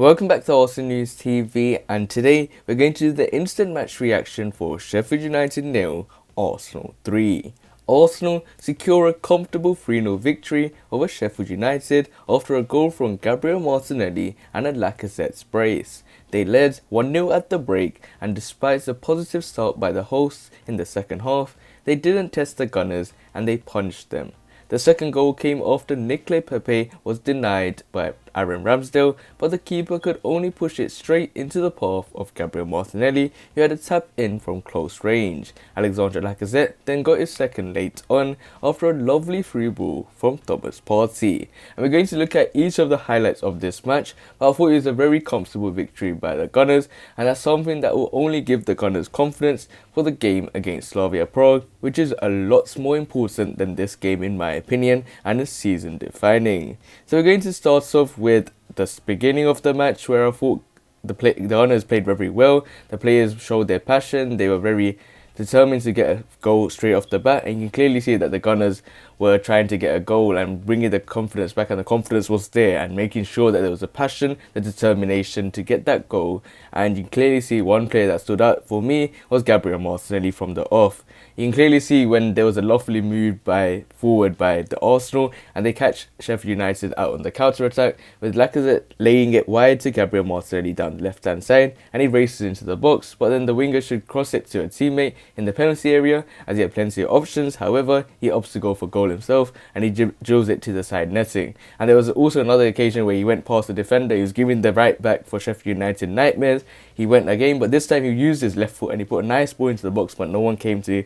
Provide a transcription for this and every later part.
Welcome back to Arsenal News TV, and today we're going to do the instant match reaction for Sheffield United 0, Arsenal 3. Arsenal secure a comfortable 3-0 victory over Sheffield United after a goal from Gabriel Martinelli and a LACAZETTE brace. They led 1-0 at the break, and despite a positive start by the hosts in the second half, they didn't test the Gunners and they punched them. The second goal came after nicolas pepe was denied by Aaron Ramsdale, but the keeper could only push it straight into the path of Gabriel Martinelli, who had a tap in from close range. Alexandre Lacazette then got his second late on after a lovely free ball from Partey. And we're going to look at each of the highlights of this match, but I thought it was a very comfortable victory by the Gunners, and that's something that will only give the Gunners confidence for the game against Slavia Prague, which is a lot more important than this game in my opinion, and is season defining. So we're going to start off with the beginning of the match, where I thought the Gunners played very well. The players showed their passion. They were very determined to get a goal straight off the bat, and you can clearly see that the Gunners were trying to get a goal and bringing the confidence back, and the confidence was there, and making sure that there was a passion, the determination to get that goal. And you can clearly see one player that stood out for me was Gabriel Martinelli from the off. You can clearly see when there was a lovely move forward by the Arsenal, and they catch Sheffield United out on the counter attack, with Lacazette laying it wide to Gabriel Martinelli down the left hand side, and he races into the box, but then the winger should cross it to a teammate in the penalty area, as he had plenty of options. However, he opts to go for goal himself, and he drills it to the side netting. And there was also another occasion where he went past the defender. He was giving the right back for Sheffield United nightmares. He went again, but this time he used his left foot and he put a nice ball into the box, but no one came to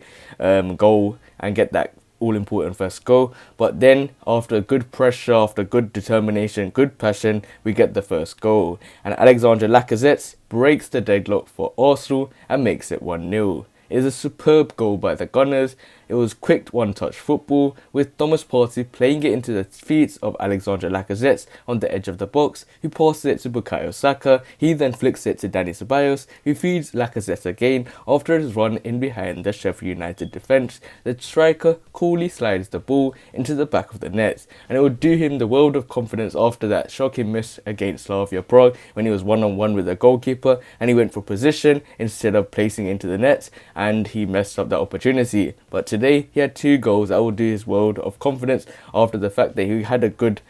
goal and get that all-important first goal. But then, after good pressure, after good determination, good passion, we get the first goal, and Alexandre Lacazette breaks the deadlock for Arsenal and makes it 1-0. It is a superb goal by the Gunners. It was quick one-touch football, with Thomas Partey playing it into the feet of Alexandre Lacazette on the edge of the box, who passes it to bukayo Saka. He then flicks it to Dani Ceballos, who feeds Lacazette again after his run in behind the Sheffield United defence. The striker coolly slides the ball into the back of the net, and it would do him the world of confidence after that shocking miss against Slavia Prague when he was one-on-one with the goalkeeper, and he went for position instead of placing it into the net, and he messed up that opportunity. But today he had 2 goals that will do his world of confidence, after the fact that he had a good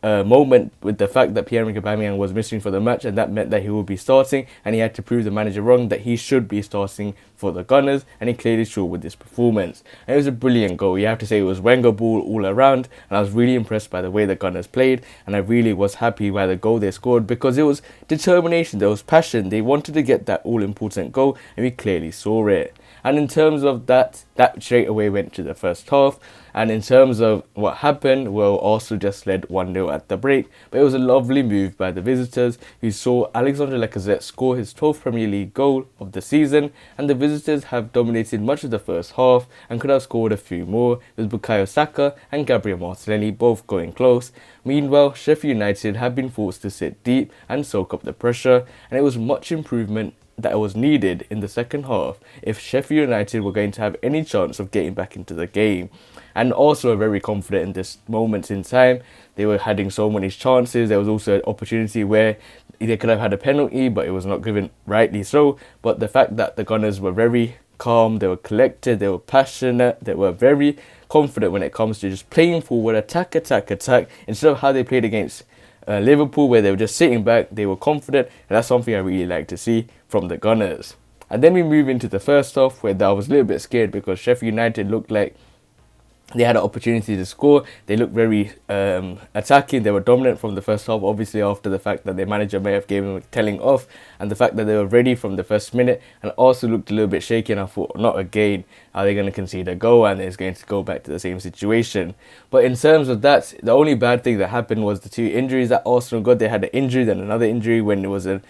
moment with the fact that Pierre-Emerick Aubameyang was missing for the match, and that meant that he would be starting, and he had to prove the manager wrong that he should be starting for the Gunners, and he clearly showed with this performance. And it was a brilliant goal. You have to say it was Wenger ball all around, and I was really impressed by the way the Gunners played, and I really was happy by the goal they scored, because it was determination, there was passion. They wanted to get that all-important goal, and we clearly saw it. And in terms of that straight away went to the first half. And in terms of what happened, well, Arsenal just led 1-0 at the break. But it was a lovely move by the visitors, who saw Alexandre Lacazette score his 12th Premier League goal of the season. And the visitors have dominated much of the first half and could have scored a few more, with bukayo Saka and Gabriel Martinelli both going close. Meanwhile, Sheffield United have been forced to sit deep and soak up the pressure, and it was much improvement that was needed in the second half if Sheffield United were going to have any chance of getting back into the game. And also are very confident in this moment in time. They were having so many chances. There was also an opportunity where they could have had a penalty, but it was not given, rightly so. But the fact that the Gunners were very calm, they were collected, they were passionate, they were very confident when it comes to just playing forward, attack, instead of how they played against Liverpool, where they were just sitting back. They were confident, and that's something I really like to see from the Gunners. And then we move into the first half, where I was a little bit scared, because Sheffield United looked like they had an opportunity to score. They looked very attacking. They were dominant from the first half, obviously after the fact that their manager may have given them a telling off, and the fact that they were ready from the first minute, and also looked a little bit shaky, and I thought, not again, are they going to concede a goal and it's going to go back to the same situation. But in terms of that, the only bad thing that happened was the 2 injuries that Arsenal got. They had an injury, then another injury when it was a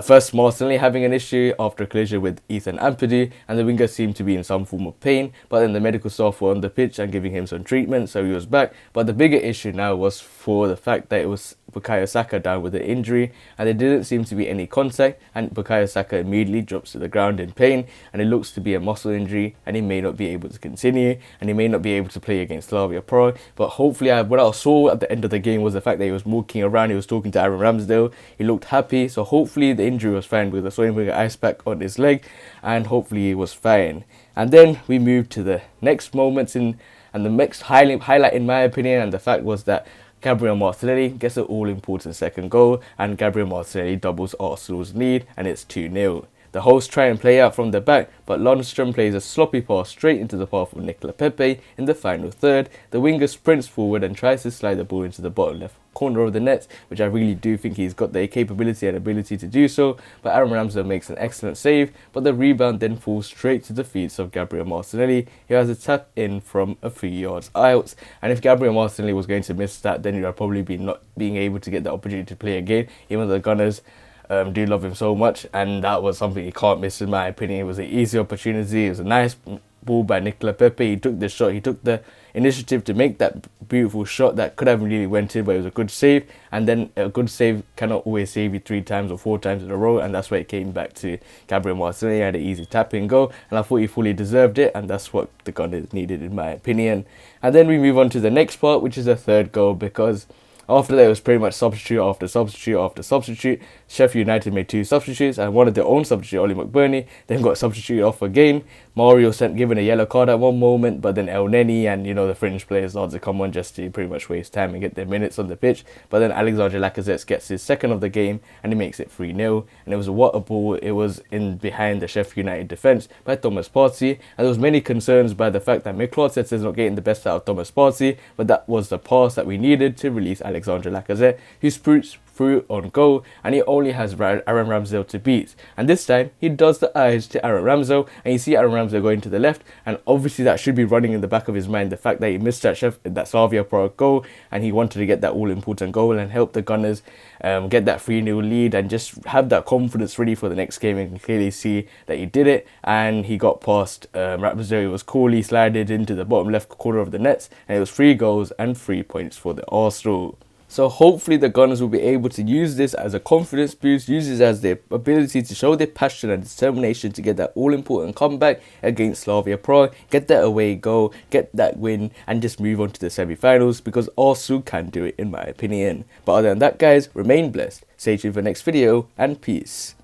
First, Martinelli having an issue after a collision with Ethan Ampadu, and the winger seemed to be in some form of pain, but then the medical staff were on the pitch and giving him some treatment, so he was back. But the bigger issue now was for the fact that it was Bukayo Saka down with an injury, and there didn't seem to be any contact, and Bukayo Saka immediately drops to the ground in pain, and it looks to be a muscle injury, and he may not be able to continue, and he may not be able to play against Slavia Prague. But hopefully, what I saw at the end of the game was the fact that he was walking around, he was talking to Aaron Ramsdale, he looked happy, so hopefully the injury was fine, because I saw him with an ice pack on his leg, and hopefully he was fine. And then we moved to the next moments and the next highlight in my opinion, and the fact was that Gabriel Martinelli gets an all-important second goal, and Gabriel Martinelli doubles Arsenal's lead, and it's 2-0. The hosts try and play out from the back, but Lundstrom plays a sloppy pass straight into the path of Nicolas Pepe in the final third. The winger sprints forward and tries to slide the ball into the bottom left corner of the net, which I really do think he's got the capability and ability to do so, but Aaron Ramsdale makes an excellent save, but the rebound then falls straight to the feet of Gabriel Martinelli, who has a tap in from a few yards out, and if Gabriel Martinelli was going to miss that, then he would probably be not being able to get the opportunity to play again, even though the Gunners do love him so much, and that was something he can't miss in my opinion. It was an easy opportunity, it was a nice ball by Nicolas Pepe, he took the shot, he took the initiative to make that beautiful shot that could have really went in, but it was a good save, and then a good save cannot always save you 3 times or 4 times in a row, and that's why it came back to Gabriel Martinelli. He had an easy tap-in goal, and I thought he fully deserved it, and that's what the Gunners needed in my opinion. And then we move on to the next part, which is a third goal, because after that, it was pretty much substitute after substitute after substitute. Sheffield United made 2 substitutes, and one of their own substitute, Oli McBurney, then got substituted off again. Mario given a yellow card at one moment, but then El Neni and, the French players started to come on just to pretty much waste time and get their minutes on the pitch. But then Alexandre Lacazette gets his second of the game, and he makes it 3-0. And it was a water ball. It was in behind the Sheffield United defence by Thomas Partey, and there was many concerns by the fact that Mikel is not getting the best out of Thomas Partey, but that was the pass that we needed to release Alexandre Lacazette, who sprints through on goal, and he only has Aaron Ramsdale to beat. And this time, he does the eyes to Aaron Ramsdale, and you see Aaron Ramsdale going to the left, and obviously that should be running in the back of his mind, the fact that he missed that Slavia Prague goal, and he wanted to get that all-important goal and help the Gunners get that 3-0 lead and just have that confidence ready for the next game. And can clearly see that he did it, and he got past Ramsdale. It was coolly slided into the bottom left corner of the nets, and it was 3 goals and 3 points for the Arsenal. So hopefully the Gunners will be able to use this as a confidence boost, use this as their ability to show their passion and determination to get that all-important comeback against Slavia Prague, get that away goal, get that win, and just move on to the semi-finals, because Arsenal can do it in my opinion. But other than that, guys, remain blessed, stay tuned for the next video, and peace.